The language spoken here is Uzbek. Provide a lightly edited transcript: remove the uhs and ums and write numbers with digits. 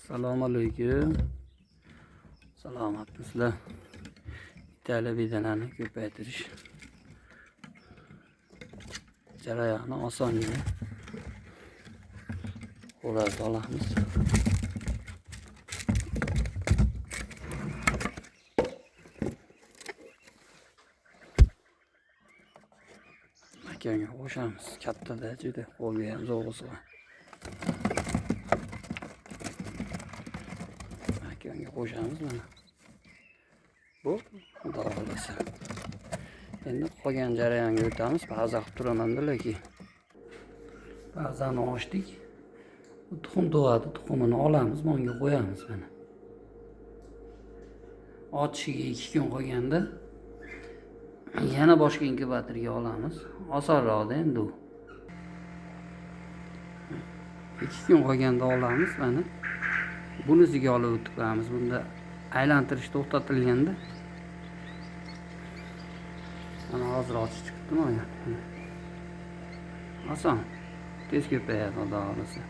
Assalomu alaykum. Salomatmisizlar? Italiya bedalarni ko'paytirish jarayoni osongina qo'lga olamiz. Makonga qo'shamiz. Kattada juda qo'lga ham zo'r bo'lsa. Makonga qo'shamiz mana. Bu xudo xolasa. Endi qolgan jarayonga o'tamiz. Ba'zi qilib turaman-da, lekin ba'zan ochdik. Tuxum tug'adi, tuxumini olamiz, bunga qo'yamiz mana. Ochishiga 2 kun qolganda yana boshqa inkubatorga olamiz. Osonroqda endi u. 2 kun qolganda olamiz mana. Bunisiga olib o'tib qo'yamiz. Bunda aylantirish to'xtatilganda mana hozir ochish chiqibdi mana. Oson. Tez ko'payadi, xudo xolasa.